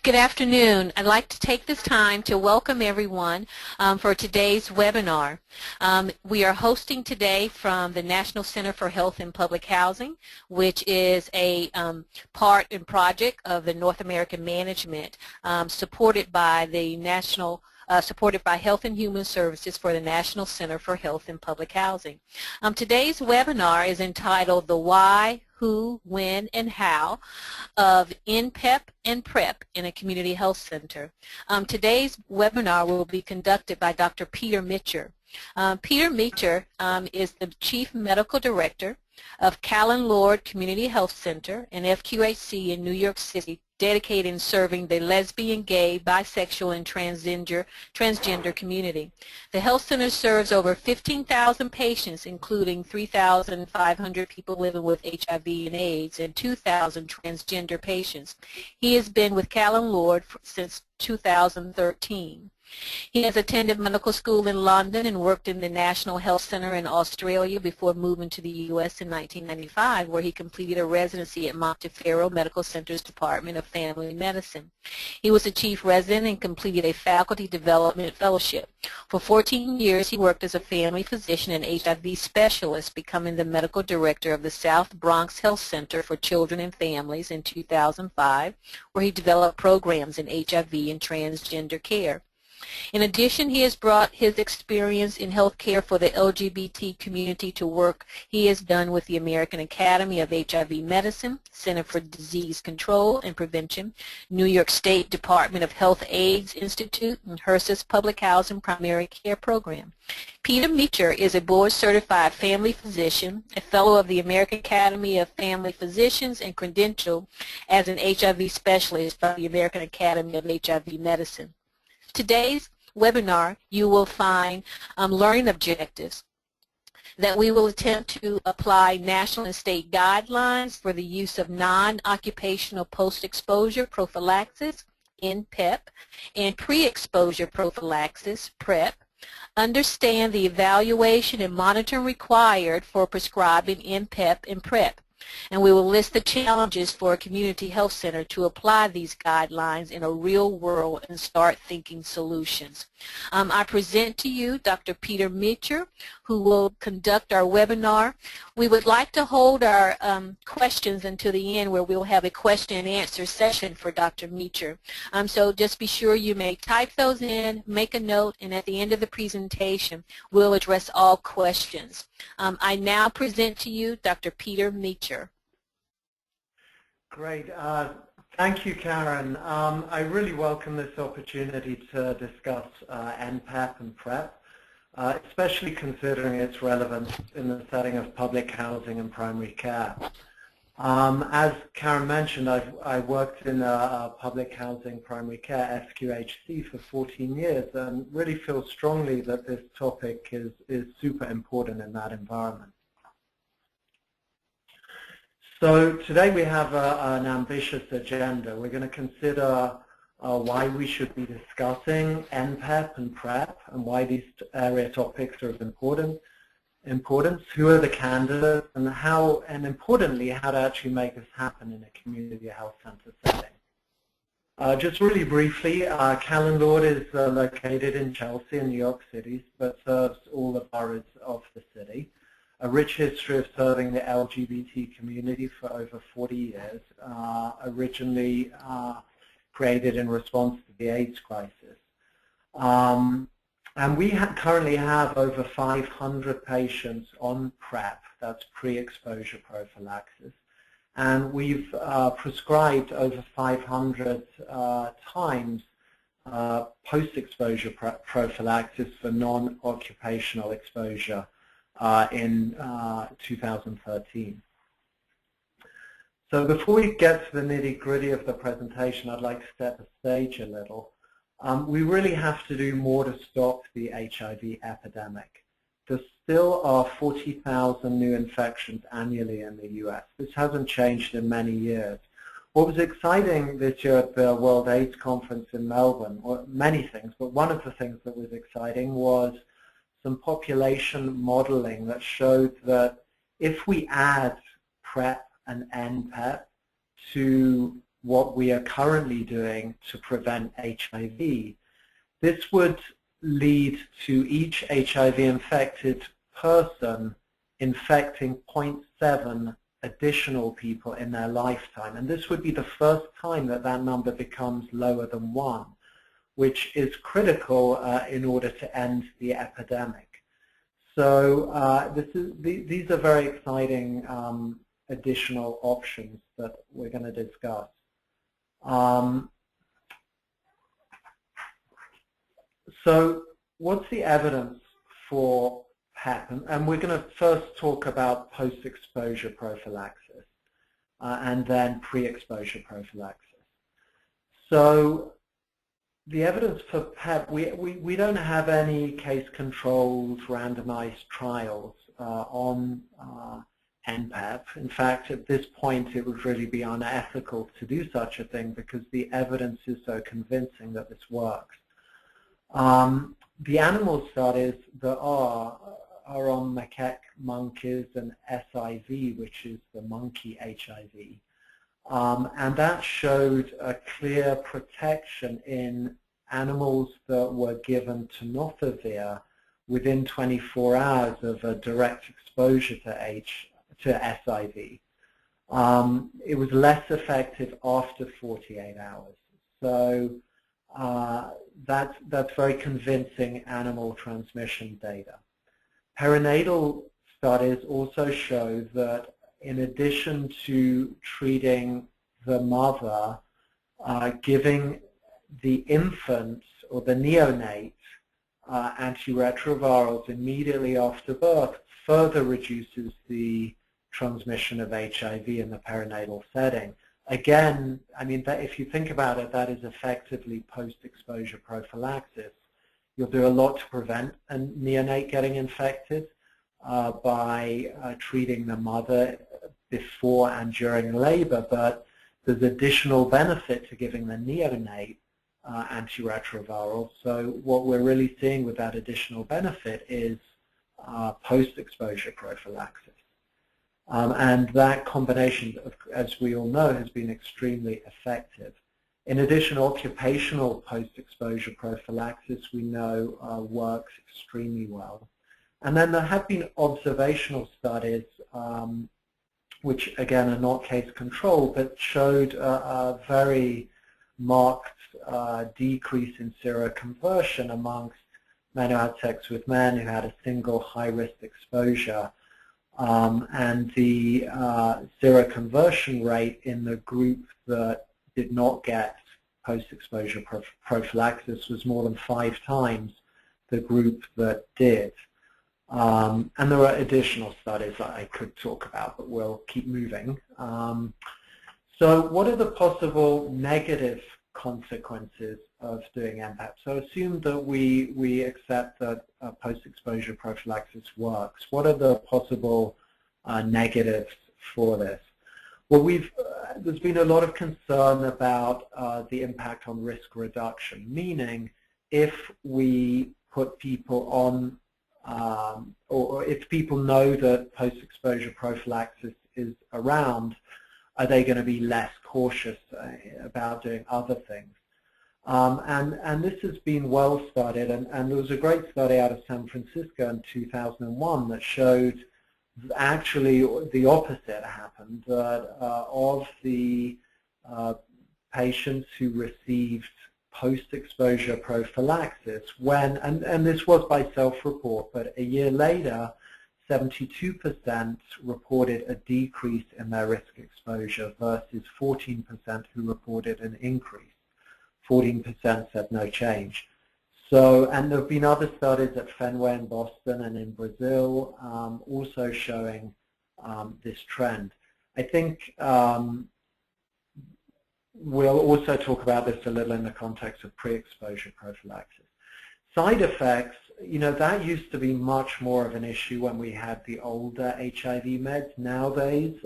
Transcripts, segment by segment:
Good afternoon. I'd like to take this time to welcome everyone for today's webinar. We are hosting today from the National Center for Health and Public Housing, which is a part and project of the North American Management supported by Health and Human Services for the National Center for Health and Public Housing. Today's webinar is entitled The Why, Who, When, and How of nPEP and PrEP in a Community Health Center. Today's webinar will be conducted by Dr. Peter Mitcher. Peter Mitcher is the Chief Medical Director of Callan Lord Community Health Center and FQHC in New York City, dedicated in serving the lesbian, gay, bisexual, and transgender community. The health center serves over 15,000 patients, including 3,500 people living with HIV and AIDS and 2,000 transgender patients. He has been with Callan Lord since 2013. He has attended medical school in London and worked in the National Health Center in Australia before moving to the U.S. in 1995, where he completed a residency at Montefiore Medical Center's Department of Family Medicine. He was a chief resident and completed a faculty development fellowship. For 14 years, he worked as a family physician and HIV specialist, becoming the medical director of the South Bronx Health Center for Children and Families in 2005, where he developed programs in HIV and transgender care. In addition, he has brought his experience in healthcare for the LGBT community to work he has done with the American Academy of HIV Medicine, Center for Disease Control and Prevention, New York State Department of Health AIDS Institute, and HRSA's Public Housing Primary Care Program. Peter Mitcher is a board-certified family physician, a fellow of the American Academy of Family Physicians, and credentialed as an HIV specialist by the American Academy of HIV Medicine. Today's webinar, you will find learning objectives that we will attempt to apply national and state guidelines for the use of non-occupational post-exposure prophylaxis, nPEP, and pre-exposure prophylaxis, PrEP, understand the evaluation and monitoring required for prescribing nPEP and PrEP, and we will list the challenges for a community health center to apply these guidelines in a real world and start thinking solutions. I present to you Dr. Peter Mitcher, who will conduct our webinar. We would like to hold our questions until the end, where we'll have a question and answer session for Dr. Mitcher. So just be sure you may type those in, make a note, and at the end of the presentation, we'll address all questions. I now present to you Dr. Peter Mitcher. Great. Thank you, Karen. I really welcome this opportunity to discuss nPEP and PrEP, especially considering its relevance in the setting of public housing and primary care. As Karen mentioned, I worked in public housing primary care, FQHC, for 14 years, and really feel strongly that this topic is super important in that environment. So today we have an ambitious agenda. We're going to consider why we should be discussing nPEP and PrEP and why these area topics are of importance, who are the candidates, and importantly, how to actually make this happen in a community health center setting. Just really briefly, Callan Lord is located in Chelsea in New York City, but serves all the boroughs of the city. A rich history of serving the LGBT community for over 40 years, originally created in response to the AIDS crisis. And we currently have over 500 patients on PrEP, that's pre-exposure prophylaxis, and we've prescribed over 500 times post-exposure prophylaxis for non-occupational exposure in 2013. So before we get to the nitty-gritty of the presentation, I'd like to set the stage a little. We really have to do more to stop the HIV epidemic. There still are 40,000 new infections annually in the US. This hasn't changed in many years. What was exciting this year at the World AIDS Conference in Melbourne, or many things, but one of the things that was exciting was some population modeling that showed that if we add PrEP and nPEP to what we are currently doing to prevent HIV, this would lead to each HIV-infected person infecting 0.7 additional people in their lifetime. And this would be the first time that that number becomes lower than 1, which is critical in order to end the epidemic. So these are very exciting additional options that we're going to discuss. So what's the evidence for PEP? And we're going to first talk about post-exposure prophylaxis and then pre-exposure prophylaxis. So the evidence for PEP, we don't have any case-controlled randomized trials on nPEP. In fact, at this point, it would really be unethical to do such a thing because the evidence is so convincing that this works. The animal studies that are on macaque monkeys and SIV, which is the monkey HIV. And that showed a clear protection in animals that were given tenofovir within 24 hours of a direct exposure to SIV. It was less effective after 48 hours. So that's very convincing animal transmission data. Perinatal studies also show that in addition to treating the mother, giving the infant or the neonate antiretrovirals immediately after birth further reduces the transmission of HIV in the perinatal setting. Again, I mean, if you think about it, that is effectively post-exposure prophylaxis. You'll do a lot to prevent a neonate getting infected by treating the mother before and during labor, but there's additional benefit to giving the neonate antiretroviral. So what we're really seeing with that additional benefit is post-exposure prophylaxis. And that combination, as we all know, has been extremely effective. In addition, occupational post-exposure prophylaxis we know works extremely well. And then there have been observational studies, which again are not case controlled, but showed a very marked decrease in seroconversion amongst men who had sex with men who had a single high-risk exposure. And the seroconversion rate in the group that did not get post-exposure prophylaxis was more than 5 times the group that did. And there are additional studies that I could talk about, but we'll keep moving. So what are the possible negative consequences of doing nPEP? So assume that we accept that post-exposure prophylaxis works. What are the possible negatives for this? Well, there's been a lot of concern about the impact on risk reduction, meaning if we put people on, or if people know that post-exposure prophylaxis is around, are they going to be less cautious about doing other things? And this has been well studied, and there was a great study out of San Francisco in 2001 that showed actually the opposite happened, that of the patients who received post-exposure prophylaxis, and this was by self-report, but a year later, 72% reported a decrease in their risk exposure versus 14% who reported an increase. 14% said no change. So, and there have been other studies at Fenway in Boston and in Brazil also showing this trend. I think we'll also talk about this a little in the context of pre-exposure prophylaxis. Side effects, you know, that used to be much more of an issue when we had the older HIV meds. Nowadays,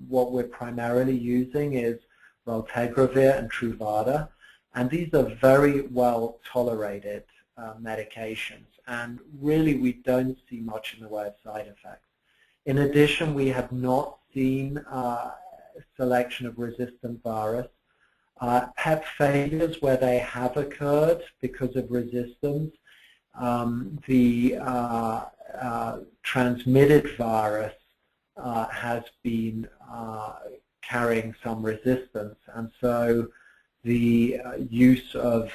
what we're primarily using is Valtegravir and Truvada, and these are very well tolerated medications, and really we don't see much in the way of side effects. In addition, we have not seen selection of resistant virus. PEP failures where they have occurred because of resistance, the transmitted virus has been carrying some resistance, and so the use of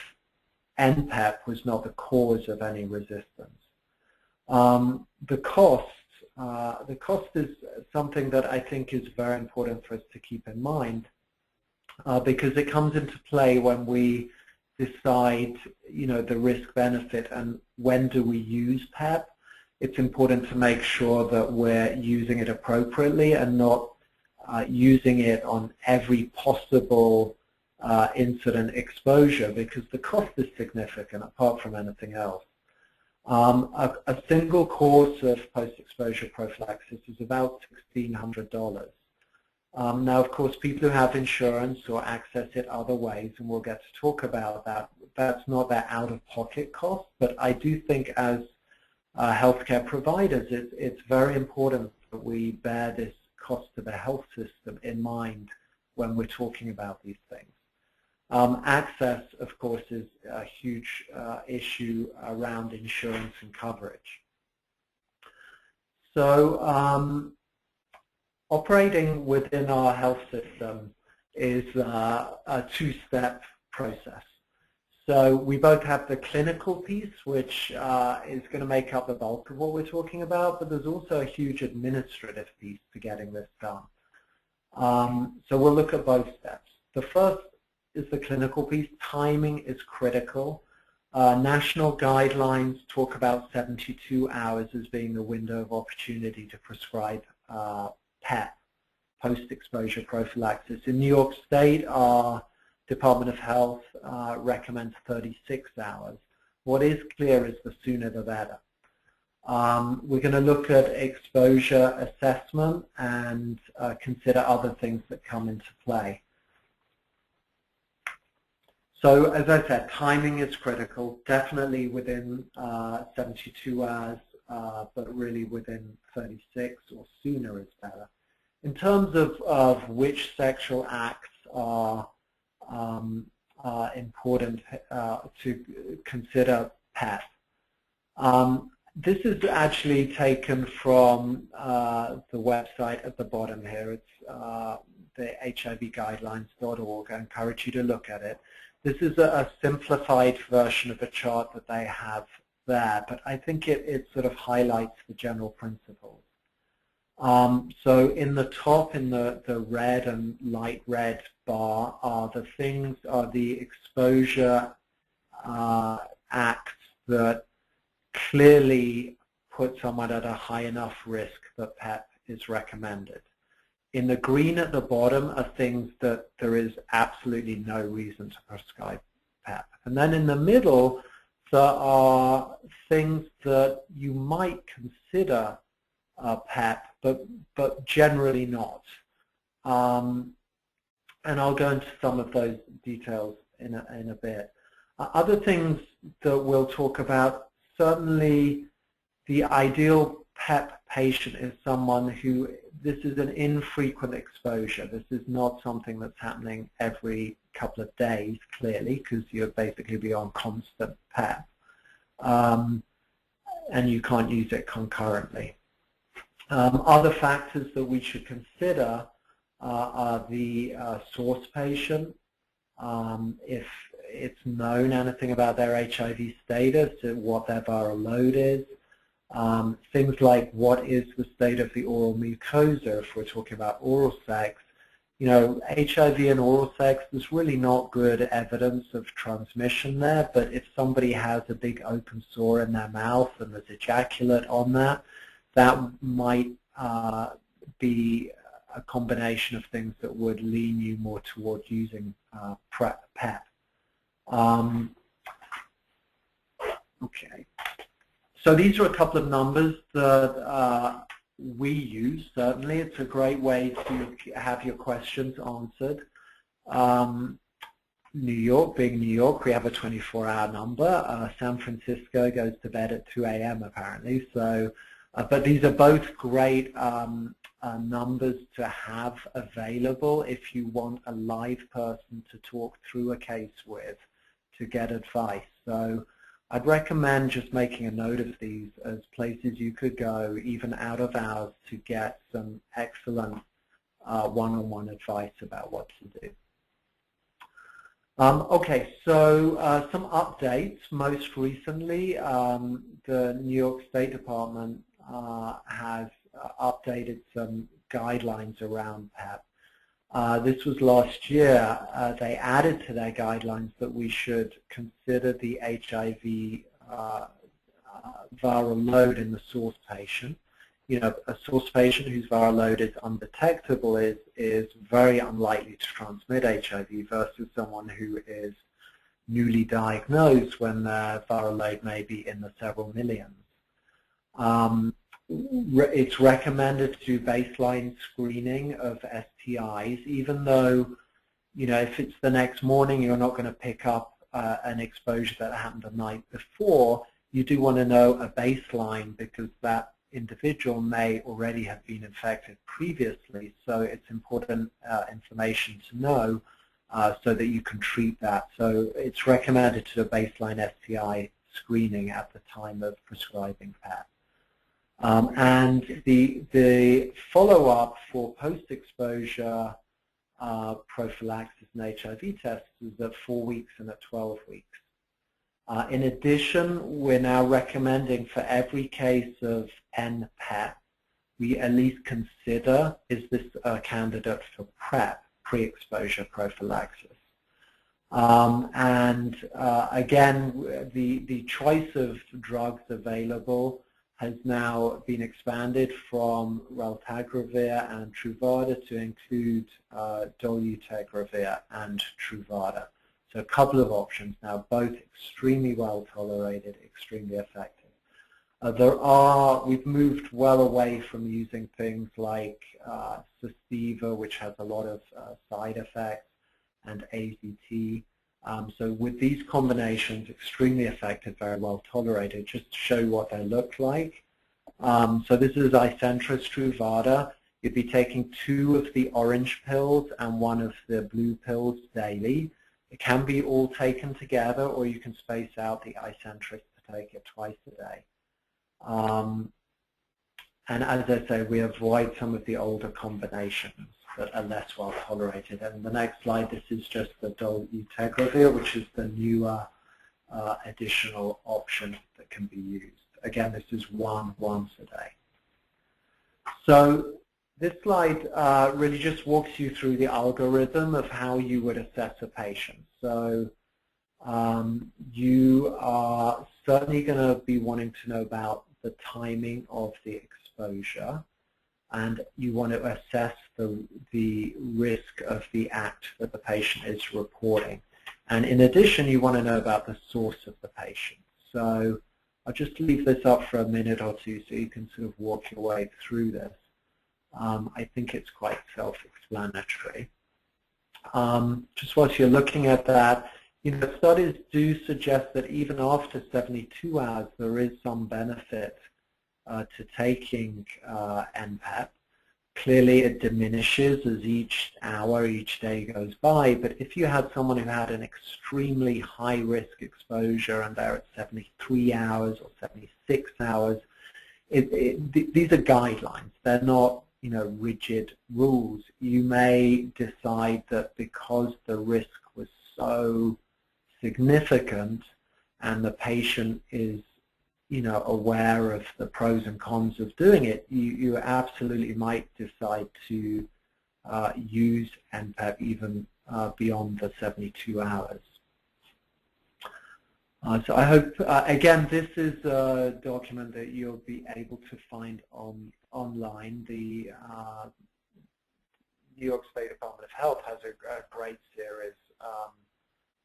nPEP was not the cause of any resistance. The cost is something that I think is very important for us to keep in mind, because it comes into play when we decide, the risk-benefit and when do we use PEP. It's important to make sure that we're using it appropriately and not using it on every possible incident exposure, because the cost is significant apart from anything else. A single course of post-exposure prophylaxis is about $1,600. Now, of course, people who have insurance or access it other ways, and we'll get to talk about that, that's not their out-of-pocket cost, but I do think as healthcare providers, it's very important that we bear this cost to the health system in mind when we're talking about these things. Access, of course, is a huge issue around insurance and coverage. So operating within our health system is a two-step process. So we both have the clinical piece, which is going to make up the bulk of what we're talking about, but there's also a huge administrative piece to getting this done. So we'll look at both steps. The first is the clinical piece. Timing is critical. National guidelines talk about 72 hours as being the window of opportunity to prescribe PEP, post-exposure prophylaxis. In New York State, our Department of Health recommends 36 hours. What is clear is the sooner the better. We're going to look at exposure assessment and consider other things that come into play. So as I said, timing is critical, definitely within 72 hours, but really within 36 or sooner is better. In terms of which sexual acts are important to consider PEP. This is actually taken from the website at the bottom here. It's the HIVguidelines.org. I encourage you to look at it. This is a simplified version of a chart that they have there, but I think it sort of highlights the general principles. So in the top, in the red and light red bar, are the exposure acts that clearly put someone at a high enough risk that PEP is recommended. In the green at the bottom are things that there is absolutely no reason to prescribe PEP. And then in the middle, there are things that you might consider PEP, but generally not. And I'll go into some of those details in a bit. Other things that we'll talk about, certainly the ideal PEP patient is someone who, this is an infrequent exposure. This is not something that's happening every couple of days, clearly, because you'll basically be on constant PEP. And you can't use it concurrently. Other factors that we should consider are the source patient. If it's known anything about their HIV status, what their viral load is. Things like what is the state of the oral mucosa if we're talking about oral sex. HIV and oral sex, there's really not good evidence of transmission there, but if somebody has a big open sore in their mouth and there's ejaculate on that, that might be a combination of things that would lean you more towards using PrEP. Okay. So these are a couple of numbers that we use, certainly. It's a great way to have your questions answered. New York, being New York, we have a 24-hour number. San Francisco goes to bed at 2 a.m. apparently. So, but these are both great numbers to have available if you want a live person to talk through a case with to get advice. So I'd recommend just making a note of these as places you could go, even out of hours, to get some excellent one-on-one advice about what to do. Okay, so some updates. Most recently, the New York State Department has updated some guidelines around PEP. This was last year. They added to their guidelines that we should consider the HIV viral load in the source patient. You know, a source patient whose viral load is undetectable is very unlikely to transmit HIV versus someone who is newly diagnosed when their viral load may be in the several millions. It's recommended to do baseline screening of STIs, even though, you know, if it's the next morning, you're not going to pick up an exposure that happened the night before. You do want to know a baseline because that individual may already have been infected previously, so it's important information to know so that you can treat that. So it's recommended to do a baseline STI screening at the time of prescribing PEP. And the follow-up for post-exposure prophylaxis and HIV tests is at 4 weeks and at 12 weeks. In addition, we're now recommending for every case of nPEP, we at least consider, is this a candidate for PrEP, Pre-Exposure Prophylaxis. Again, the choice of drugs available has now been expanded from raltegravir and Truvada to include dolutegravir and Truvada. So a couple of options now, both extremely well tolerated, extremely effective. We've moved well away from using things like Sustiva, which has a lot of side effects, and AZT. So with these combinations, extremely effective, very well tolerated. Just to show you what they look like. So this is Icentrus Truvada. You'd be taking 2 of the orange pills and 1 of the blue pills daily. It can be all taken together, or you can space out the Icentrus to take it twice a day. And as I say, we avoid some of the older combinations that are less well tolerated. And the next slide, this is just the dolutegravir, which is the newer additional option that can be used. Again, this is once a day. So this slide really just walks you through the algorithm of how you would assess a patient. So you are certainly going to be wanting to know about the timing of the exposure, and you want to assess the risk of the act that the patient is reporting. And in addition, you want to know about the source of the patient. So I'll just leave this up for a minute or two so you can sort of walk your way through this. I think it's quite self-explanatory. Just whilst you're looking at that, you know, studies do suggest that even after 72 hours, there is some benefit to taking nPEP. Clearly, it diminishes as each hour, each day goes by, but if you had someone who had an extremely high-risk exposure and they're at 73 hours or 76 hours, these are guidelines. They're not, you know, rigid rules. You may decide that because the risk was so significant and the patient is, you know, aware of the pros and cons of doing it, you absolutely might decide to use nPEP even beyond the 72 hours. So I hope, again, this is a document that you'll be able to find online. The New York State Department of Health has a great series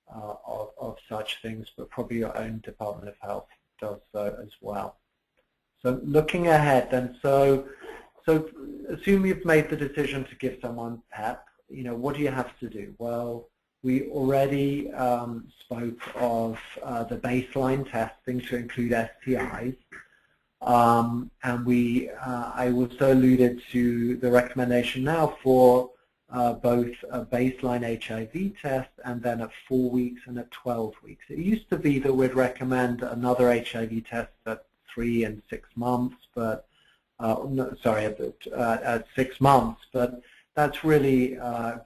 of such things, but probably your own Department of Health does so as well. So looking ahead then, so assume you've made the decision to give someone PEP, you know, what do you have to do? Well, we already spoke of the baseline testing to include STIs. And I also alluded to the recommendation now for both a baseline HIV test and then at 4 weeks and at 12 weeks. It used to be that we'd recommend another HIV test at 3 and 6 months, but no, sorry, at 6 months, but that's really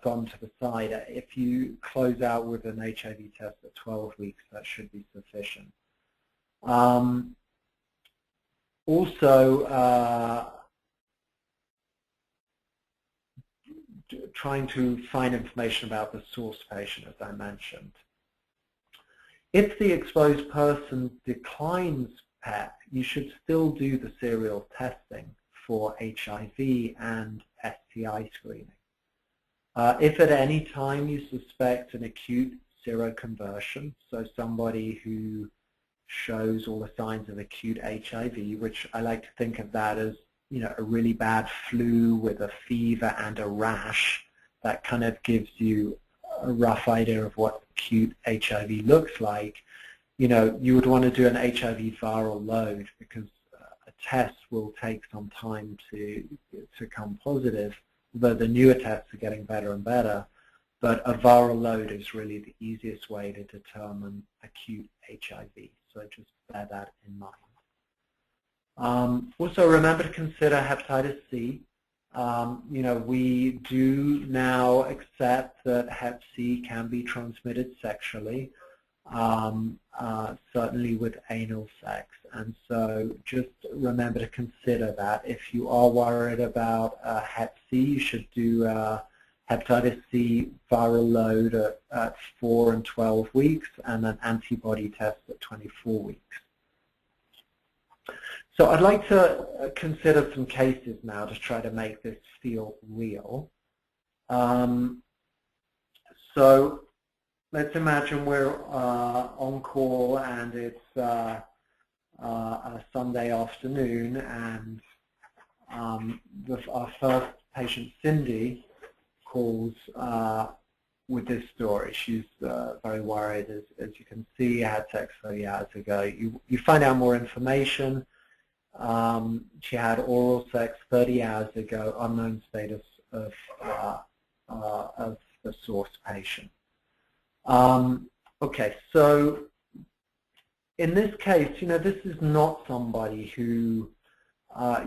gone to the side. If you close out with an HIV test at 12 weeks, that should be sufficient. Also, trying to find information about the source patient, as I mentioned. If the exposed person declines PrEP, you should still do the serial testing for HIV and STI screening. If at any time you suspect an acute seroconversion, so somebody who shows all the signs of acute HIV, which I like to think of that as, you know, a really bad flu with a fever and a rash, that kind of gives you a rough idea of what acute HIV looks like. You know, you would want to do an HIV viral load because a test will take some time to come positive, although the newer tests are getting better and better. But a viral load is really the easiest way to determine acute HIV. So just bear that in mind. Also remember to consider hepatitis C. You know, we do now accept that Hep C can be transmitted sexually, certainly with anal sex. And so just remember to consider that. If you are worried about Hep C, you should do hepatitis C viral load at 4 and 12 weeks and an antibody test at 24 weeks. So I'd like to consider some cases now to try to make this feel real. So let's imagine we're on call and it's a Sunday afternoon, and our first patient, Cindy, calls with this story. She's very worried, as you can see, had sex 30 hours ago. You find out more information. She had oral sex 30 hours ago, unknown status of the source patient. Okay, so in this case, you know, this is not somebody who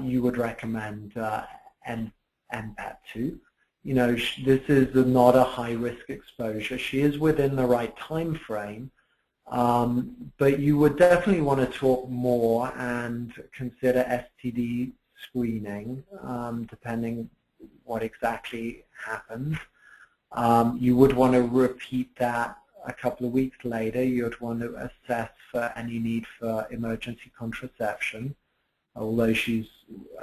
you would recommend nPEP to. You know, this is not a high-risk exposure. She is within the right time frame, but you would definitely want to talk more and consider STD screening, depending what exactly happened. You would want to repeat that a couple of weeks later. You would want to assess for any need for emergency contraception. Although she's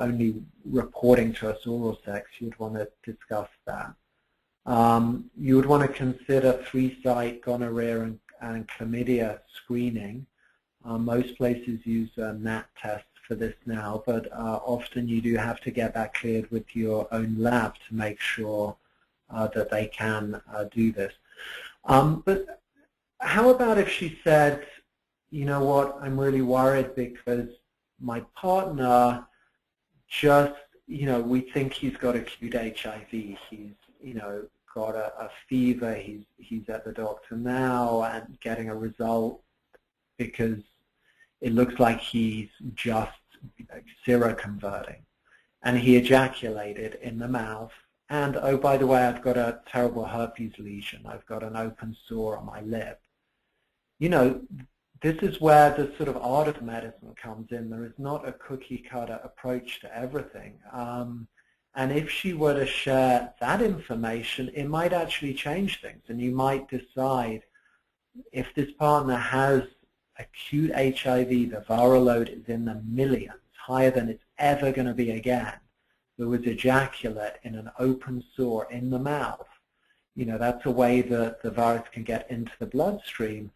only reporting to us oral sex, you'd want to discuss that. You would want to consider 3-site gonorrhea and chlamydia screening. Most places use NAT tests for this now, but often you do have to get that cleared with your own lab to make sure that they can do this. But how about if she said, you know what, I'm really worried because my partner just, you know, we think he's got acute HIV. He's, you know, got a fever. He's at the doctor now and getting a result because it looks like he's just seroconverting. And he ejaculated in the mouth. And, oh, by the way, I've got a terrible herpes lesion. I've got an open sore on my lip. You know, this is where the sort of art of medicine comes in. There is not a cookie-cutter approach to everything. And if she were to share that information, it might actually change things. And you might decide if this partner has acute HIV, the viral load is in the millions, higher than it's ever going to be again. There was ejaculate in an open sore in the mouth. You know, that's a way that the virus can get into the bloodstream.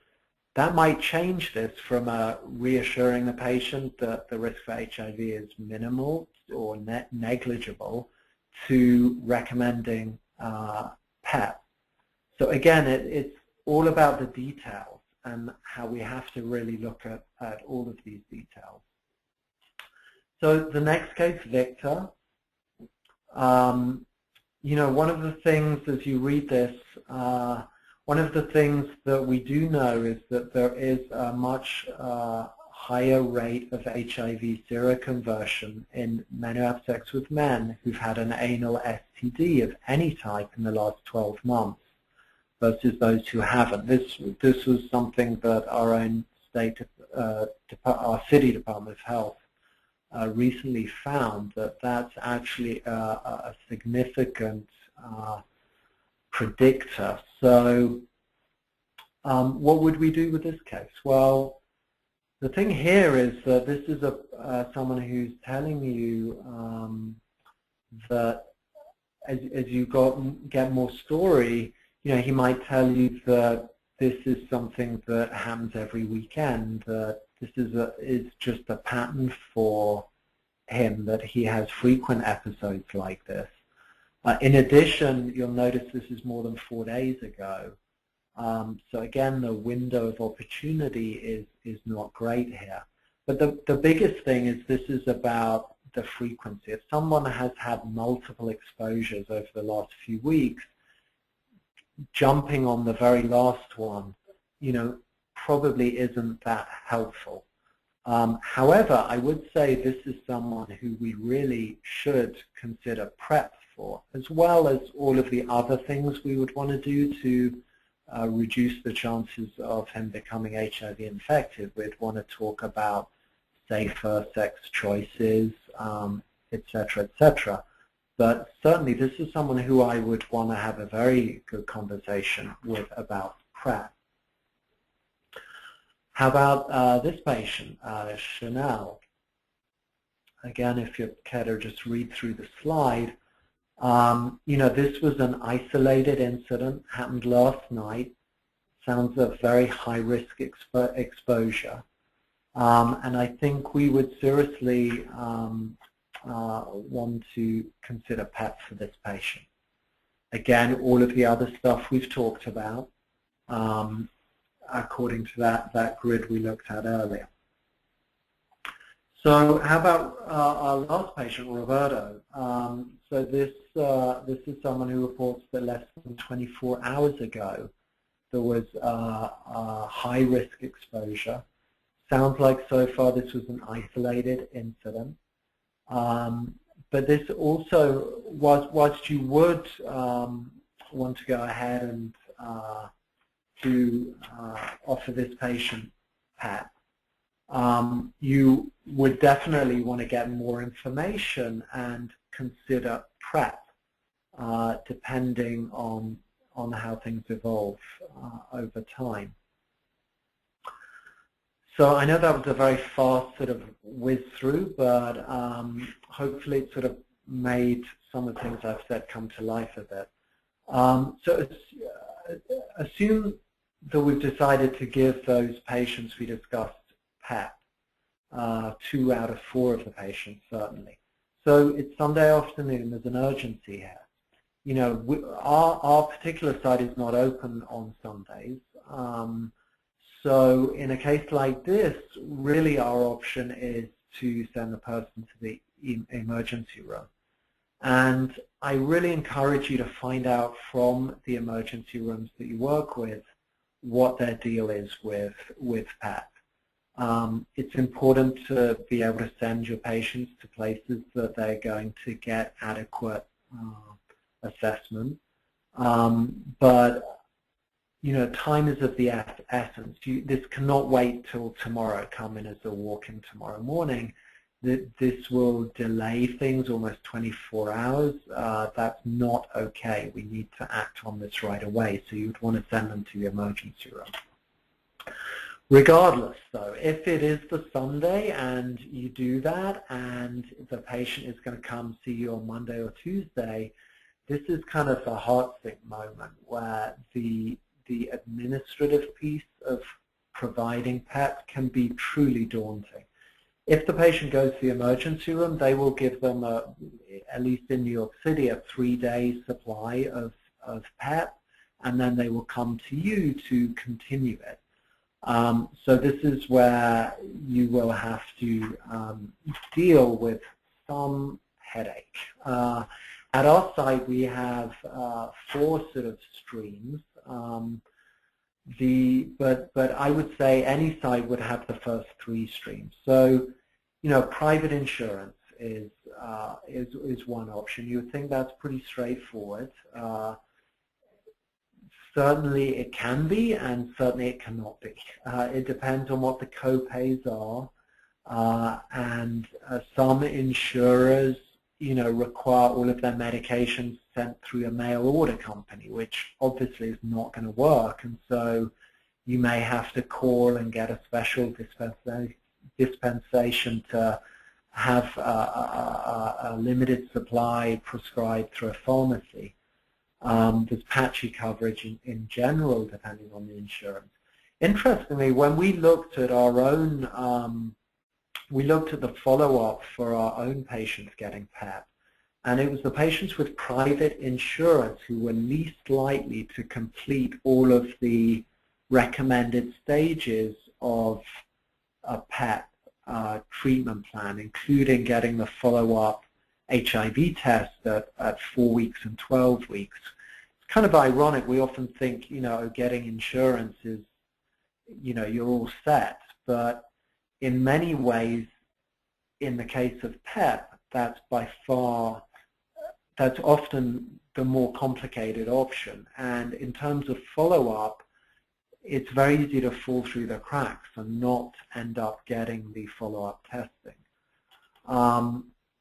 That might change this from reassuring the patient that the risk for HIV is minimal or negligible to recommending PrEP. So again, it's all about the details and how we have to really look at all of these details. So the next case, Victor. You know, one of the things as you read this, one of the things that we do know is that there is a much higher rate of HIV seroconversion in men who have sex with men who've had an anal STD of any type in the last 12 months versus those who haven't. This was something that our own our city Department of Health recently found, that that's actually a significant predictor. So what would we do with this case? Well, the thing here is that this is someone who's telling you that as you get more story, you know, he might tell you that this is something that happens every weekend, that this is just a pattern for him, that he has frequent episodes like this. In addition, you'll notice this is more than 4 days ago. So again, the window of opportunity is not great here. But the biggest thing is this is about the frequency. If someone has had multiple exposures over the last few weeks, jumping on the very last one, you know, probably isn't that helpful. However, I would say this is someone who we really should consider PrEP for, as well as all of the other things we would want to do to reduce the chances of him becoming HIV infected. We'd want to talk about safer sex choices, etc., etc. But certainly this is someone who I would want to have a very good conversation with about PrEP. How about this patient, Chanel? Again, if you care to just read through the slide, you know, this was an isolated incident, happened last night. Sounds of very high-risk exposure. And I think we would seriously want to consider PEP for this patient. Again, all of the other stuff we've talked about, according to that grid we looked at earlier. So how about our last patient, Roberto? So this is someone who reports that less than 24 hours ago there was a high-risk exposure. Sounds like so far this was an isolated incident. But this also, whilst you would want to go ahead and to offer this patient PEP, you would definitely want to get more information and consider PrEP, depending on how things evolve over time. So I know that was a very fast sort of whiz through, but hopefully it sort of made some of the things I've said come to life a bit. So assume that we've decided to give those patients we discussed PEP, 2 out of 4 of the patients certainly. So it's Sunday afternoon, there's an urgency here. You know, our particular site is not open on Sundays. So in a case like this, really our option is to send the person to the emergency room. And I really encourage you to find out from the emergency rooms that you work with what their deal is with PEP. It's important to be able to send your patients to places that they're going to get adequate assessment. But you know, time is of the essence. This cannot wait till tomorrow, come in as a walk-in tomorrow morning. This will delay things almost 24 hours. That's not okay. We need to act on this right away. So you'd want to send them to the emergency room. Regardless, though, if it is the Sunday and you do that and the patient is going to come see you on Monday or Tuesday, this is kind of a heart-sink moment where the administrative piece of providing PEP can be truly daunting. If the patient goes to the emergency room, they will give them, at least in New York City, a 3-day supply of PEP, and then they will come to you to continue it. So this is where you will have to deal with some headache. At our site, we have 4 sort of streams. But I would say any site would have the first 3 streams. So, private insurance is one option. You would think that's pretty straightforward. Certainly it can be, and certainly it cannot be. It depends on what the co-pays are, and some insurers, require all of their medications sent through a mail order company, which obviously is not going to work, and so you may have to call and get a special dispensation to have a limited supply prescribed through a pharmacy. There's patchy coverage in general, depending on the insurance. Interestingly, when we looked at our own, we looked at the follow-up for our own patients getting PEP, and it was the patients with private insurance who were least likely to complete all of the recommended stages of a PEP treatment plan, including getting the follow-up HIV test at 4 weeks and 12 weeks. It's kind of ironic. We often think, getting insurance is, you're all set. But in many ways, in the case of PEP, that's often the more complicated option. And in terms of follow-up, it's very easy to fall through the cracks and not end up getting the follow-up testing.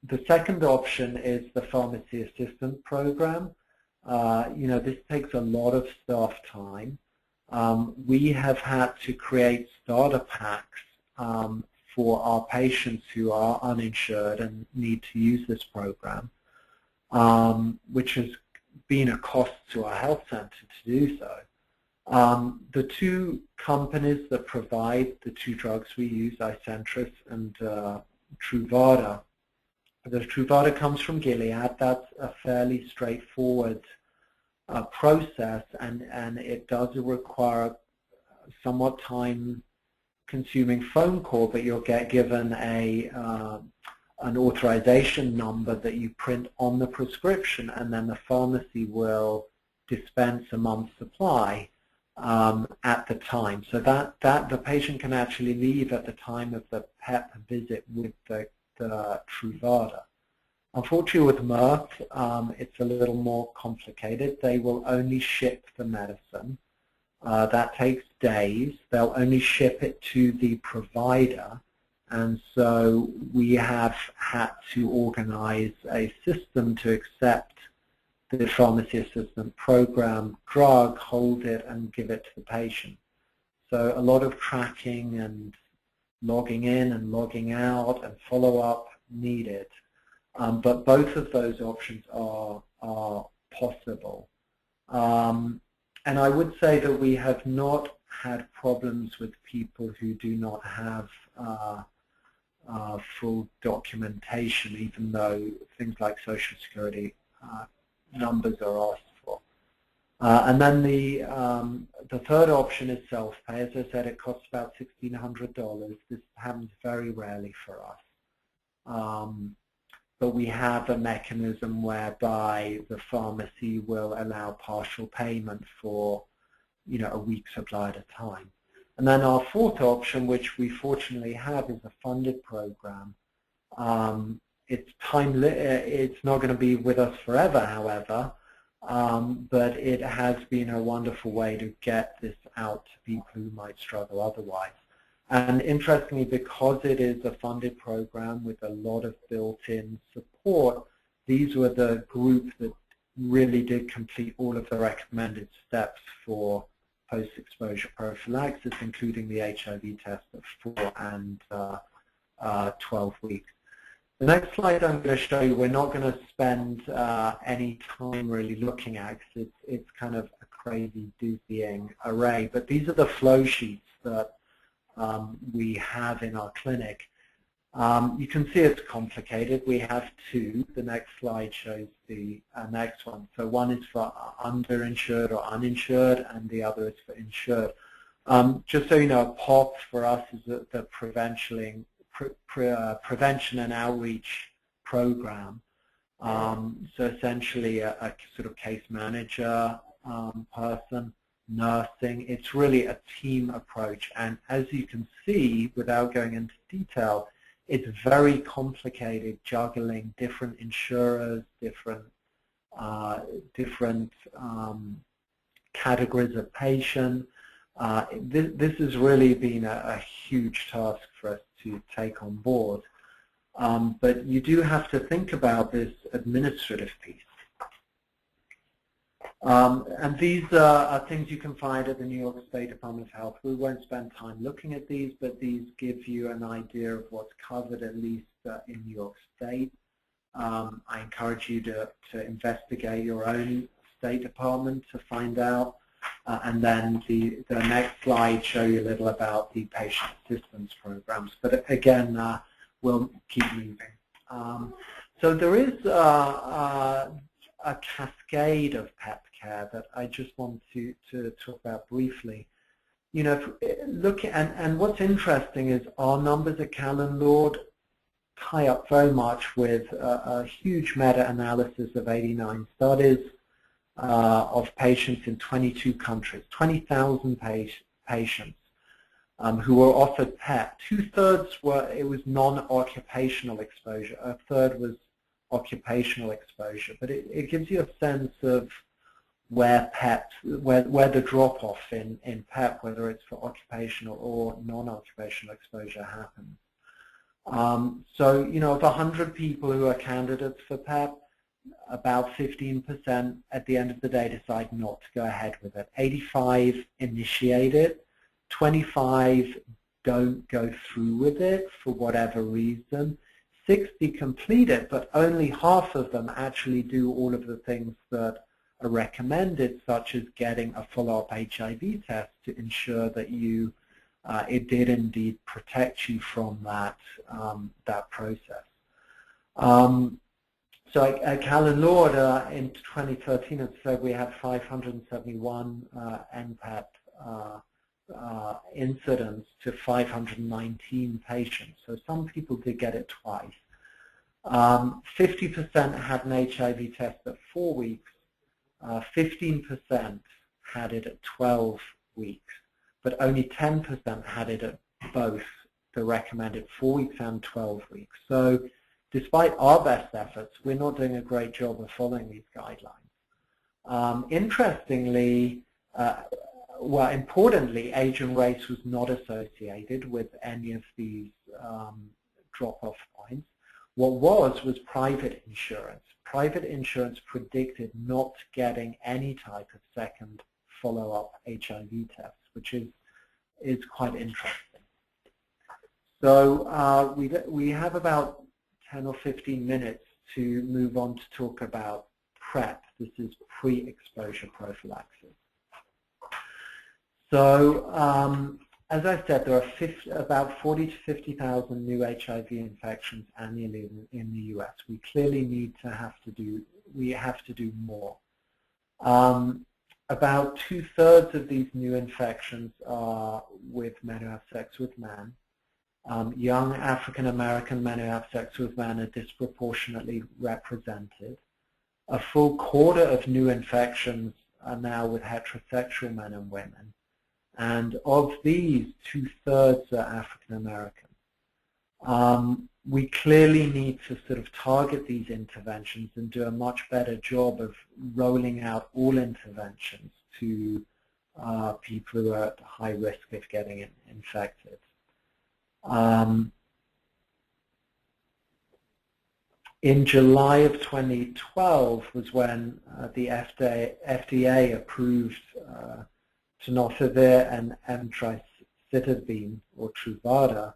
The second option is the pharmacy assistant program. This takes a lot of staff time. We have had to create starter packs for our patients who are uninsured and need to use this program, which has been a cost to our health center to do so. The 2 companies that provide the 2 drugs we use, Icentris and Truvada. The Truvada comes from Gilead. That's a fairly straightforward process, and it does require a somewhat time-consuming phone call, but you'll get given an authorization number that you print on the prescription, and then the pharmacy will dispense a month's supply at the time. So that the patient can actually leave at the time of the PEP visit with the Truvada. Unfortunately, with Merck, it's a little more complicated. They will only ship the medicine. That takes days. They'll only ship it to the provider, and so we have had to organize a system to accept the pharmacy assistant program drug, hold it, and give it to the patient. So a lot of tracking and logging in and logging out and follow-up needed. But both of those options are possible. And I would say that we have not had problems with people who do not have full documentation, even though things like Social Security numbers are asked for. And then the third option is self-pay. As I said, it costs about $1,600. This happens very rarely for us. But we have a mechanism whereby the pharmacy will allow partial payment for, a week's supply at a time. And then our fourth option, which we fortunately have, is a funded program. It's not going to be with us forever, however, but it has been a wonderful way to get this out to people who might struggle otherwise. And interestingly, because it is a funded program with a lot of built-in support, these were the group that really did complete all of the recommended steps for post-exposure prophylaxis, including the HIV test at 4 and 12 weeks. The next slide I'm going to show you, we're not going to spend any time really looking at, because it's kind of a crazy dizzying array, but these are the flow sheets that we have in our clinic. You can see it's complicated. We have 2. The next slide shows the next one. So one is for underinsured or uninsured, and the other is for insured. Just so you know, POP for us is the prevention and outreach program. So essentially a sort of case manager person, nursing. It's really a team approach, and as you can see, without going into detail, it's very complicated juggling different insurers, different categories of patient. This has really been a huge task for us to take on board. But you do have to think about this administrative piece. And these are things you can find at the New York State Department of Health. We won't spend time looking at these, but these give you an idea of what's covered, at least in New York State. I encourage you to investigate your own State Department to find out. And then the next slide show you a little about the patient assistance programs. But again, we'll keep moving. So there is a cascade of PEP care that I just want to talk about briefly. You know, and what's interesting is our numbers at Callan Lord tie up very much with a huge meta-analysis of 89 studies of patients in 22 countries, 20,000 patients who were offered PEP. Two-thirds it was non-occupational exposure. A third was occupational exposure. But it gives you a sense of where PEP, where the drop-off in PEP, whether it's for occupational or non-occupational exposure, happens. So, you know, of 100 people who are candidates for PEP, about 15% at the end of the day decide not to go ahead with it. 85 initiate it, 25 don't go through with it for whatever reason, 60 complete it, but only half of them actually do all of the things that are recommended, such as getting a follow-up HIV test to ensure that you it did indeed protect you from that process. So at Callan Lord in 2013, as I said, we had 571 nPEP incidents to 519 patients. So some people did get it twice. 50% had an HIV test at 4 weeks. 15% had it at 12 weeks. But only 10% had it at both the recommended 4 weeks and 12 weeks. So despite our best efforts, we're not doing a great job of following these guidelines. Interestingly, well, importantly, age and race was not associated with any of these drop-off points. What was private insurance. Private insurance predicted not getting any type of second follow-up HIV test, which is quite interesting. So we have about 10 or 15 minutes to move on to talk about PrEP. This is pre-exposure prophylaxis. So as I said, there are about 40 to 50,000 new HIV infections annually in the US. We clearly have to do more. About 2/3 of these new infections are with men who have sex with men. Young African American men who have sex with men are disproportionately represented. A full quarter of new infections are now with heterosexual men and women. And of these, 2/3 are African American. We clearly need to sort of target these interventions and do a much better job of rolling out all interventions to people who are at high risk of getting infected. In July of 2012 was when the FDA approved tenofovir and emtricitabine, or Truvada,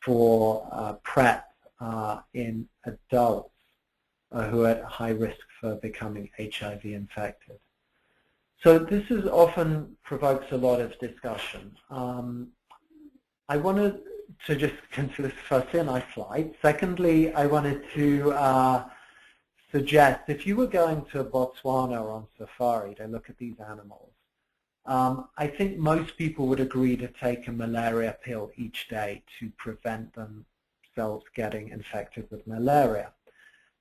for PrEP in adults who are at high risk for becoming HIV infected. So this often provokes a lot of discussion. I wanted to just consider this firstly a nice slide. Secondly, I wanted to suggest if you were going to Botswana or on safari to look at these animals, I think most people would agree to take a malaria pill each day to prevent themselves getting infected with malaria.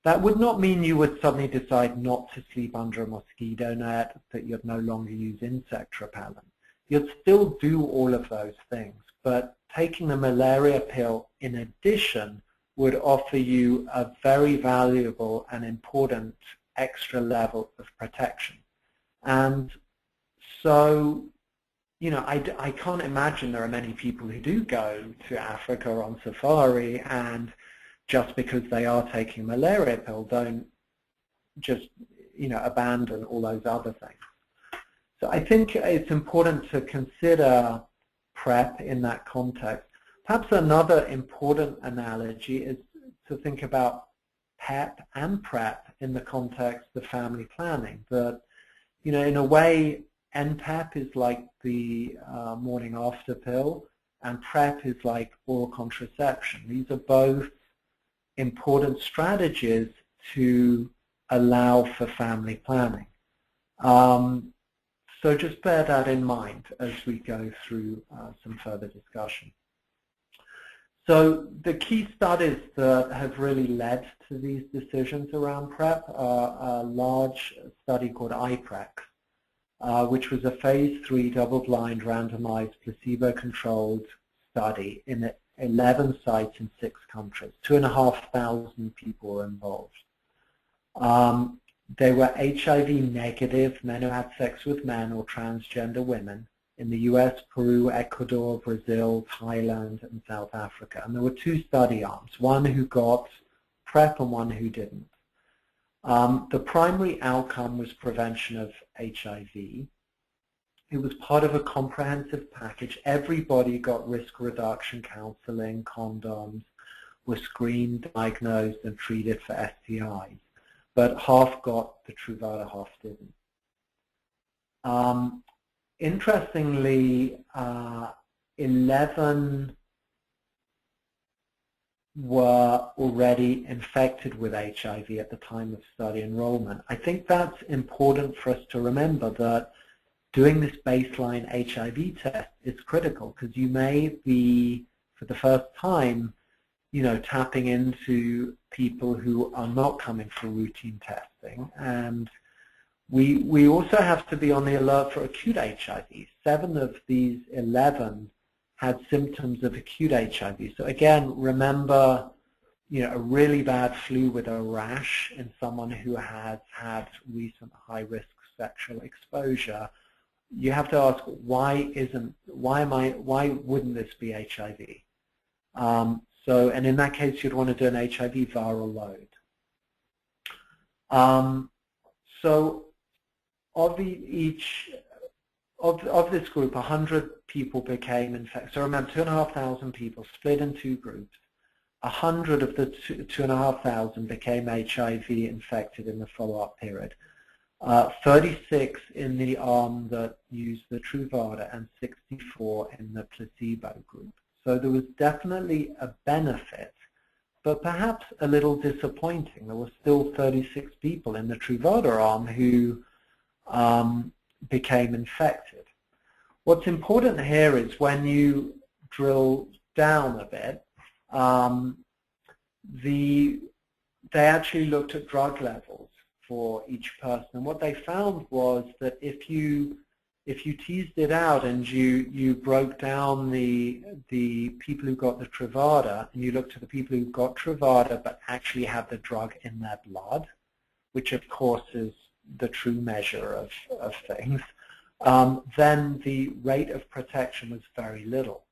That would not mean you would suddenly decide not to sleep under a mosquito net, that you'd no longer use insect repellent. You'd still do all of those things, but taking the malaria pill in addition would offer you a very valuable and important extra level of protection. And so, you know, I can't imagine there are many people who do go to Africa on safari and just because they are taking a malaria pill don't just, you know, abandon all those other things. So I think it's important to consider PrEP in that context. Perhaps another important analogy is to think about PEP and PrEP in the context of family planning. That, you know, in a way, nPEP is like the morning after pill, and PrEP is like oral contraception. These are both important strategies to allow for family planning. So just bear that in mind as we go through some further discussion. So the key studies that have really led to these decisions around PrEP are a large study called Iprax, which was a phase 3 double-blind randomized placebo-controlled study in 11 sites in 6 countries. 2,500 people were involved. They were HIV negative men who had sex with men or transgender women in the US, Peru, Ecuador, Brazil, Thailand, and South Africa. And there were 2 study arms, one who got PrEP and one who didn't. The primary outcome was prevention of HIV. It was part of a comprehensive package. Everybody got risk reduction counseling, condoms, were screened, diagnosed, and treated for STIs. But half got the Truvada, half didn't. Interestingly, 11 were already infected with HIV at the time of study enrollment. I think that's important for us to remember, that doing this baseline HIV test is critical, because you may be, for the first time, you know, tapping into people who are not coming for routine testing. And we also have to be on the alert for acute HIV. 7 of these 11 had symptoms of acute HIV. So again, remember, you know, a really bad flu with a rash in someone who has had recent high-risk sexual exposure. You have to ask, why wouldn't this be HIV? And in that case, you'd want to do an HIV viral load. So of this group, 100 people became infected. So remember, 2,500 people split in 2 groups. 100 of the 2,500 became HIV infected in the follow-up period. 36 in the arm that used the Truvada and 64 in the placebo group. So there was definitely a benefit, but perhaps a little disappointing. There were still 36 people in the Truvada arm who became infected. What's important here is when you drill down a bit, they actually looked at drug levels for each person. And what they found was that if you teased it out and you broke down the people who got the Truvada, and you looked at the people who got Truvada but actually had the drug in their blood, which of course is the true measure of things, then the rate of protection was very little.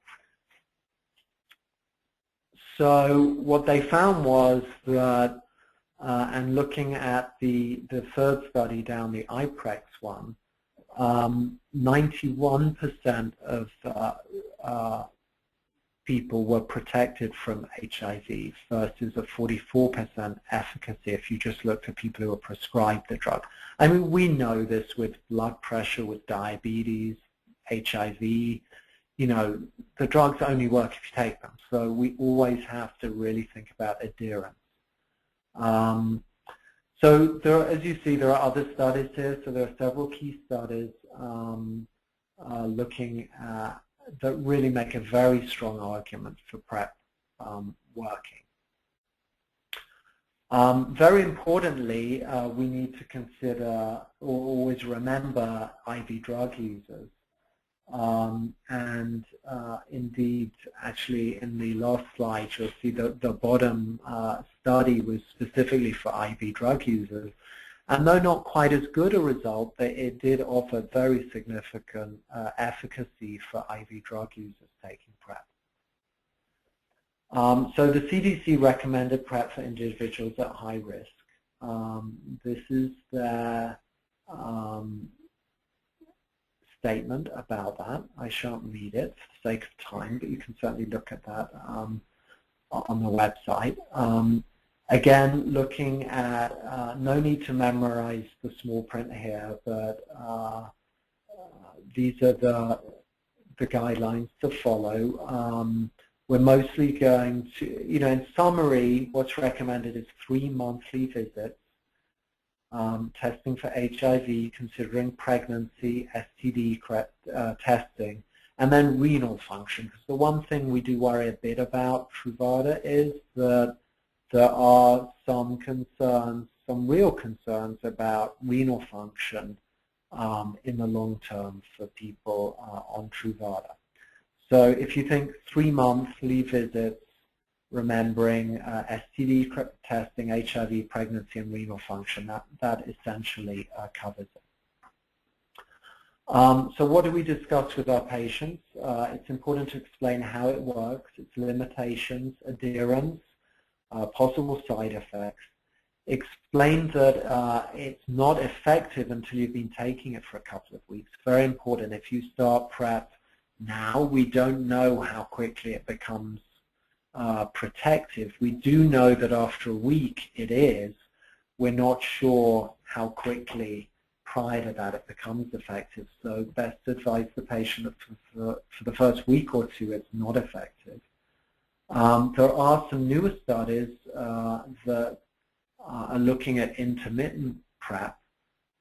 So what they found was that, and looking at the 3rd study down, the Iprax one, 91% of people were protected from HIV versus a 44% efficacy if you just looked at people who were prescribed the drug. I mean, we know this with blood pressure, with diabetes, HIV. You know, the drugs only work if you take them. So we always have to really think about adherence. So there are, as you see, there are other studies here. So there are several key studies. looking at, that really make a very strong argument for PrEP working. Very importantly, we need to consider or always remember IV drug users. Indeed, actually, in the last slide, you'll see that the bottom study was specifically for IV drug users. And though not quite as good a result, it did offer very significant efficacy for IV drug users taking PrEP. So the CDC recommended PrEP for individuals at high risk. This is their statement about that. I shan't read it for the sake of time, but you can certainly look at that on the website. Again, looking at, no need to memorize the small print here, but these are the guidelines to follow. We're mostly going to, in summary, what's recommended is 3 monthly visits, testing for HIV, considering pregnancy, STD testing, and then renal function. Because the one thing we do worry a bit about Truvada is that there are some concerns, some real concerns about renal function in the long term for people on Truvada. So if you think 3 monthly visits, remembering STD testing, HIV, pregnancy, and renal function, that essentially covers it. So what do we discuss with our patients? It's important to explain how it works, its limitations, adherence, possible side effects. Explain that it's not effective until you've been taking it for a couple of weeks. Very important. If you start PrEP now, we don't know how quickly it becomes protective. We do know that after a week it is. We're not sure how quickly prior to that it becomes effective. So best advise the patient that for the first week or two it's not effective. There are some newer studies that are looking at intermittent PrEP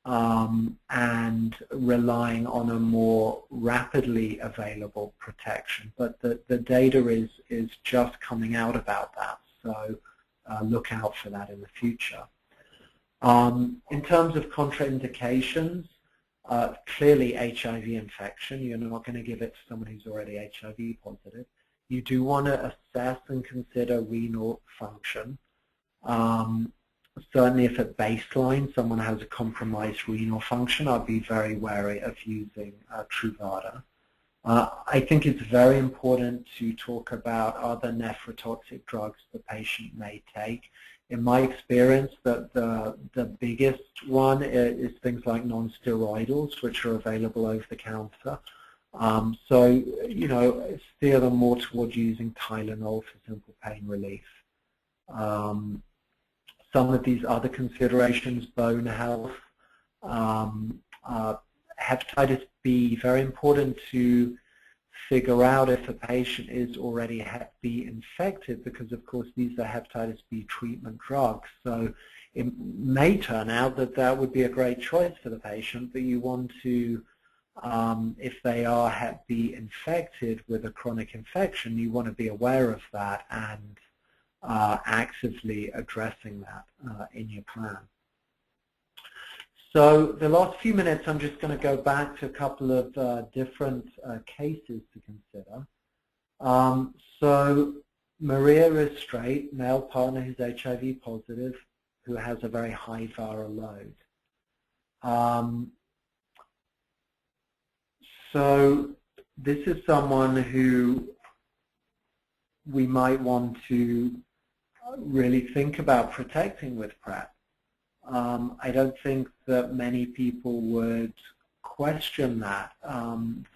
and relying on a more rapidly available protection. But the data is just coming out about that, so look out for that in the future. In terms of contraindications, clearly HIV infection, you're not going to give it to someone who's already HIV positive. You do want to assess and consider renal function. Certainly if at baseline someone has a compromised renal function, I'd be very wary of using Truvada. I think it's very important to talk about other nephrotoxic drugs the patient may take. In my experience, the biggest one is things like non-steroidals, which are available over the counter. So, steer them more towards using Tylenol for simple pain relief. Some of these other considerations, bone health, hepatitis B, very important to figure out if a patient is already Hep B infected, because of course these are hepatitis B treatment drugs. So it may turn out that that would be a great choice for the patient, but you want to, if they are Hep B infected with a chronic infection, you want to be aware of that and actively addressing that in your plan. So the last few minutes, I'm just going to go back to a couple of different cases to consider. So Maria is straight, male partner who's HIV positive, who has a very high viral load. So this is someone who we might want to really think about protecting with PrEP. I don't think that many people would question that,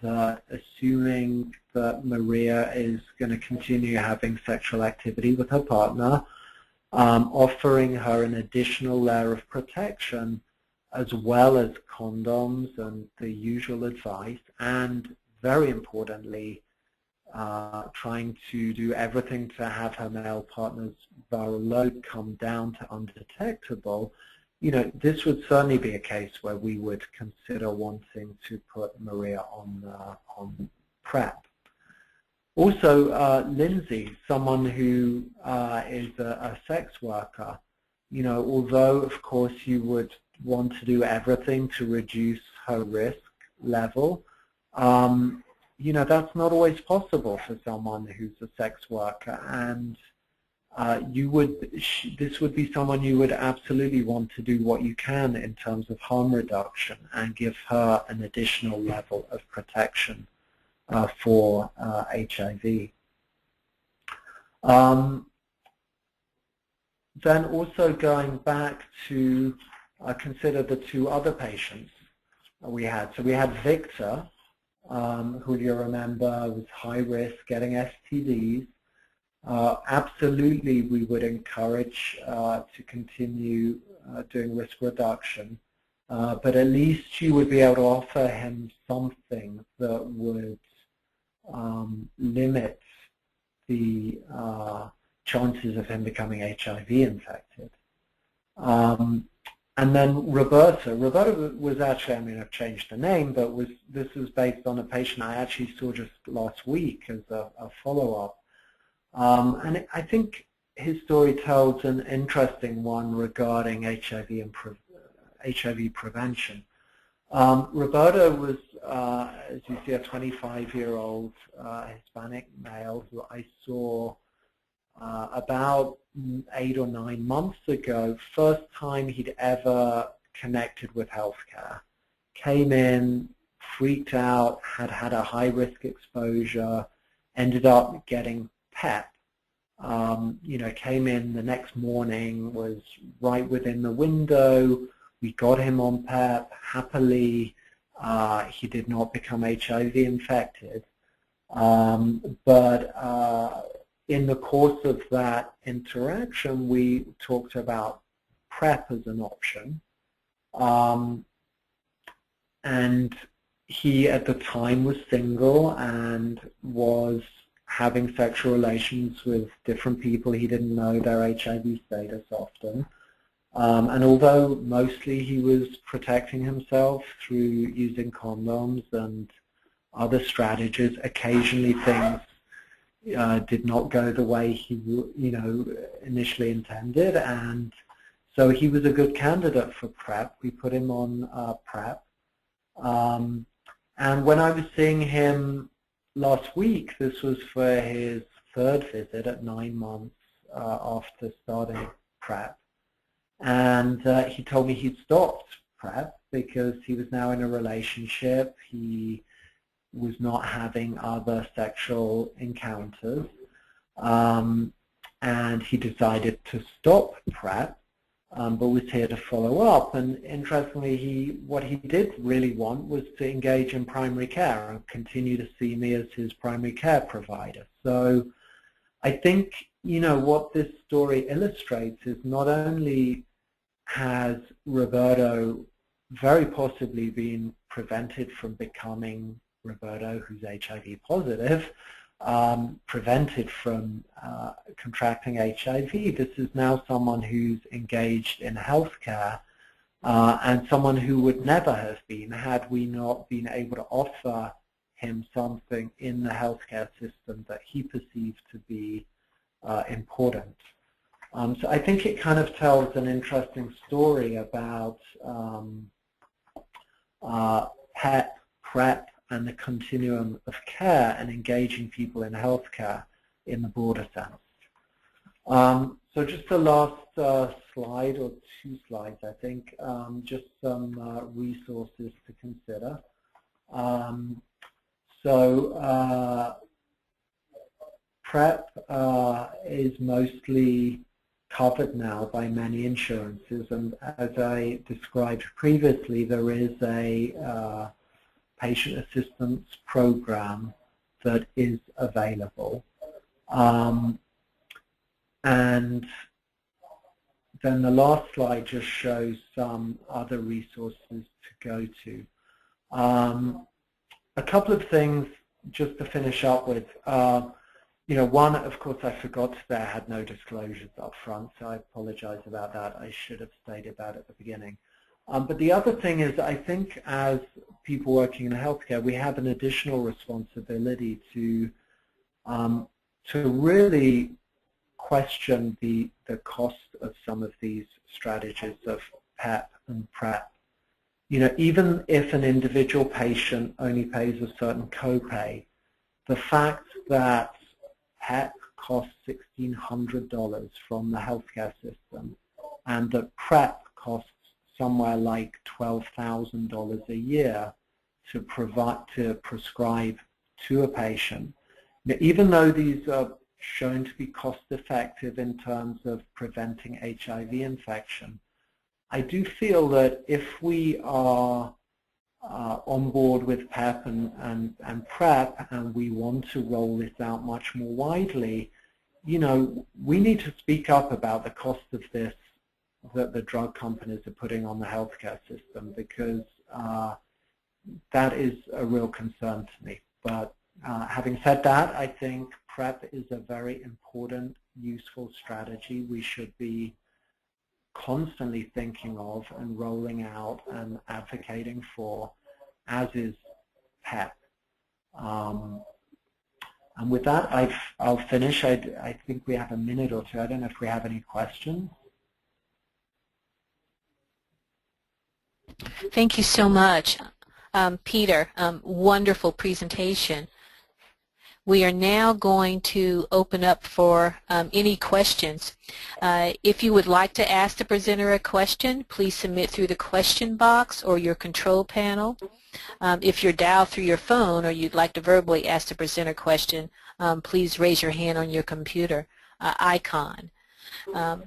that assuming that Maria is going to continue having sexual activity with her partner, offering her an additional layer of protection as well as condoms and the usual advice, and very importantly, trying to do everything to have her male partner's viral load come down to undetectable, this would certainly be a case where we would consider wanting to put Maria on PrEP. Also, Lindsay, someone who is a sex worker, although of course you would want to do everything to reduce her risk level, that's not always possible for someone who's a sex worker, and this would be someone you would absolutely want to do what you can in terms of harm reduction and give her an additional level of protection for HIV. Then also going back to consider the two other patients we had. So we had Victor, who you remember was high risk, getting STDs. Absolutely, we would encourage to continue doing risk reduction, but at least you would be able to offer him something that would limit the chances of him becoming HIV infected. And then Roberto was actually, I've changed the name, but this was based on a patient I actually saw just last week as a follow-up. And I think his story tells an interesting one regarding HIV and HIV prevention. Roberto was, as you see, a 25-year-old Hispanic male who I saw about 8 or 9 months ago. First time he'd ever connected with healthcare. Came in, freaked out, had a high-risk exposure, ended up getting PEP. Came in the next morning, was right within the window. We got him on PEP. Happily, he did not become HIV infected. But in the course of that interaction, we talked about PrEP as an option. And he, at the time, was single and was having sexual relations with different people. He didn't know their HIV status often. And although mostly he was protecting himself through using condoms and other strategies, occasionally things did not go the way he initially intended, and so he was a good candidate for PrEP. We put him on PrEP. And when I was seeing him last week, this was for his 3rd visit at 9 months after starting PrEP. And he told me he'd stopped PrEP because he was now in a relationship. He was not having other sexual encounters. And he decided to stop PrEP, but was here to follow up. And interestingly, what he did really want was to engage in primary care and continue to see me as his primary care provider. So I think, what this story illustrates is not only has Roberto very possibly been prevented from becoming Roberto, who's HIV positive, prevented from contracting HIV. This is now someone who's engaged in healthcare and someone who would never have been had we not been able to offer him something in the healthcare system that he perceived to be important. So I think it kind of tells an interesting story about PEP, PrEP, and the continuum of care and engaging people in healthcare in the broader sense. So just the last slide, or 2 slides, I think, just some resources to consider. PrEP is mostly covered now by many insurances, and as I described previously, there is a patient assistance program that is available. And then the last slide just shows some other resources to go to. A couple of things just to finish up with. One, of course, I forgot there had no disclosures up front, so I apologize about that. I should have stated that at the beginning. But the other thing is, I think as people working in healthcare, we have an additional responsibility to really question the cost of some of these strategies of PEP and PrEP. Even if an individual patient only pays a certain copay, the fact that PEP costs $1,600 from the healthcare system and that PrEP costs somewhere like $12,000 a year to prescribe to a patient. Now, even though these are shown to be cost effective in terms of preventing HIV infection, I do feel that if we are on board with PEP and PrEP and we want to roll this out much more widely, we need to speak up about the cost of this that the drug companies are putting on the healthcare system, because that is a real concern to me. But having said that, I think PrEP is a very important, useful strategy we should be constantly thinking of and rolling out and advocating for, as is PEP. And with that, I'll finish. I think we have a minute or two. I don't know if we have any questions. Thank you so much, Peter. Wonderful presentation. We are now going to open up for any questions. If you would like to ask the presenter a question, please submit through the question box or your control panel. If you're dialed through your phone or you'd like to verbally ask the presenter a question, please raise your hand on your computer icon. I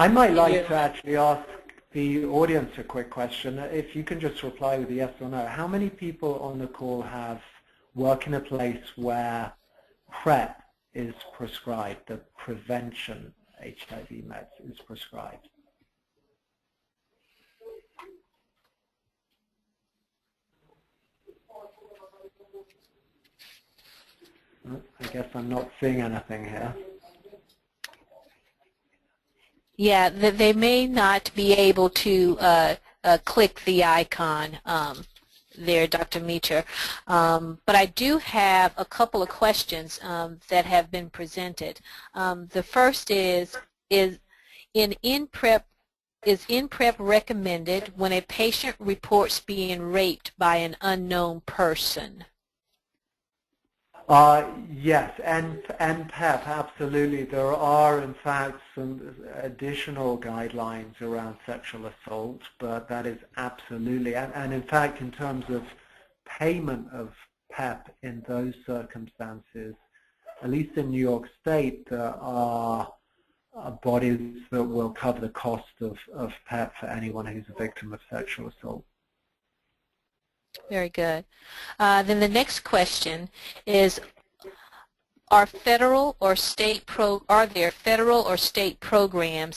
might like to actually ask the audience a quick question. If you can just reply with a yes or no. How many people on the call work in a place where PrEP is prescribed, the prevention HIV meds is prescribed? I guess I'm not seeing anything here. Yeah, they may not be able to click the icon there, Dr. Meacher. But I do have a couple of questions that have been presented. The first is nPEP recommended when a patient reports being raped by an unknown person? Yes, and PEP, absolutely. There are, in fact, some additional guidelines around sexual assault, but that is absolutely, and in fact, in terms of payment of PEP in those circumstances, at least in New York State, there are bodies that will cover the cost of PEP for anyone who's a victim of sexual assault. Very good. Then the next question is, are there federal or state programs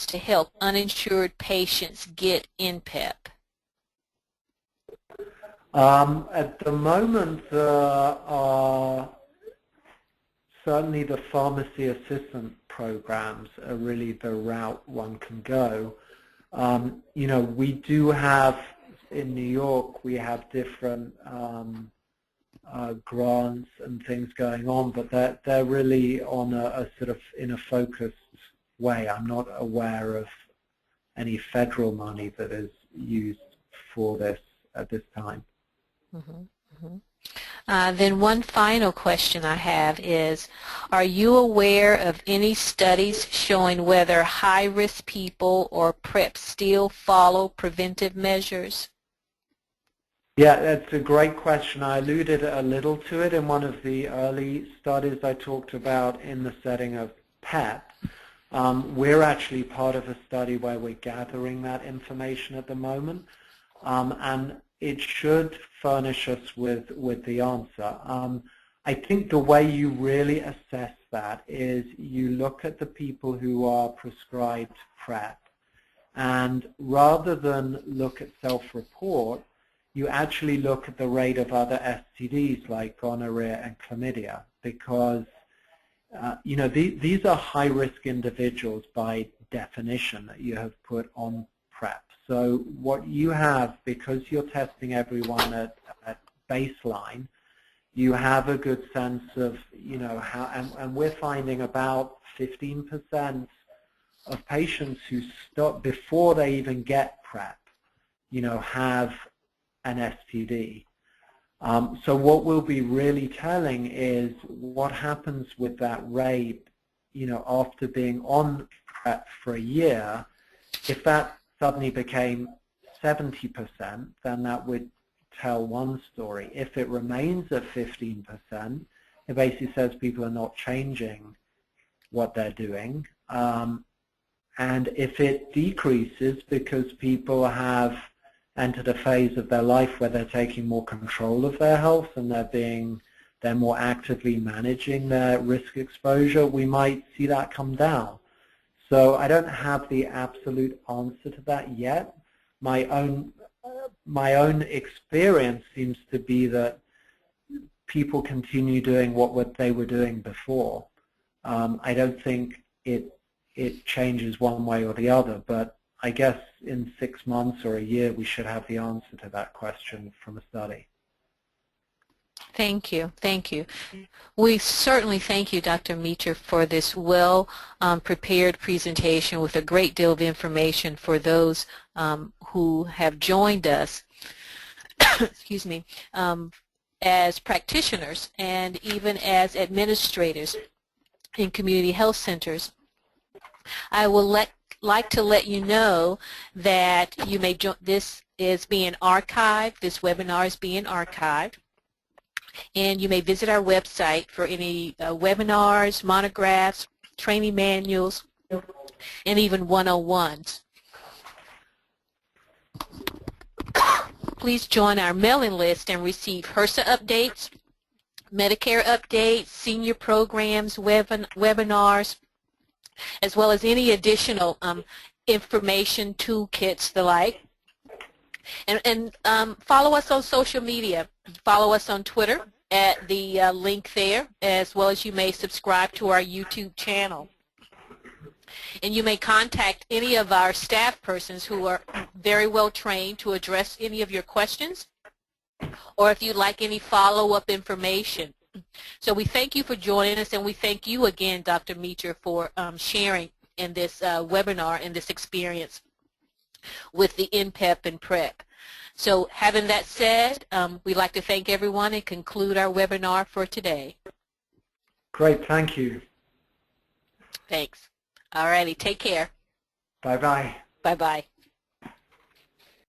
to help uninsured patients get nPEP? At the moment, certainly the pharmacy assistant programs are really the route one can go. We do have, in New York, we have different grants and things going on, but they're really on a sort of in a focused way. I'm not aware of any federal money that is used for this at this time. Then one final question I have is, are you aware of any studies showing whether high-risk people or PrEP still follow preventive measures? Yeah, that's a great question. I alluded a little to it in one of the early studies I talked about in the setting of PEP. We're actually part of a study where we're gathering that information at the moment, and it should furnish us with the answer. I think the way you really assess that is you look at the people who are prescribed PrEP, and rather than look at self-report, you actually look at the rate of other STDs like gonorrhea and chlamydia, because these are high-risk individuals by definition that you have put on PrEP. So what you have, because you're testing everyone at baseline, you have a good sense of, how, and we're finding about 15% of patients who stop before they even get PrEP, have an STD. So what we'll be really telling is what happens with that rate, after being on PrEP for a year. If that suddenly became 70%, then that would tell one story. If it remains at 15%, it basically says people are not changing what they're doing. And if it decreases because people have entered a phase of their life where they're taking more control of their health and they're more actively managing their risk exposure, we might see that come down. So I don't have the absolute answer to that yet. My own experience seems to be that people continue doing what they were doing before. I don't think it changes one way or the other, but I guess in 6 months or a year we should have the answer to that question from a study. Thank you. Thank you. We certainly thank you, Dr. Mitra, for this well-prepared presentation with a great deal of information for those who have joined us excuse me, as practitioners and even as administrators in community health centers. I will like to let you know that you may this is being archived. This webinar is being archived. And you may visit our website for any webinars, monographs, training manuals, and even 101s. Please join our mailing list and receive HRSA updates, Medicare updates, senior programs, webinars, as well as any additional information, toolkits, the like. And follow us on social media. Follow us on Twitter at the link there, as well as you may subscribe to our YouTube channel. And you may contact any of our staff persons who are very well trained to address any of your questions, or if you'd like any follow-up information. So we thank you for joining us, and we thank you again, Dr. Mitra, for sharing in this webinar and this experience with the nPEP and PrEP. So having that said, we'd like to thank everyone and conclude our webinar for today. Great, thank you. Thanks. All righty, take care. Bye-bye. Bye-bye.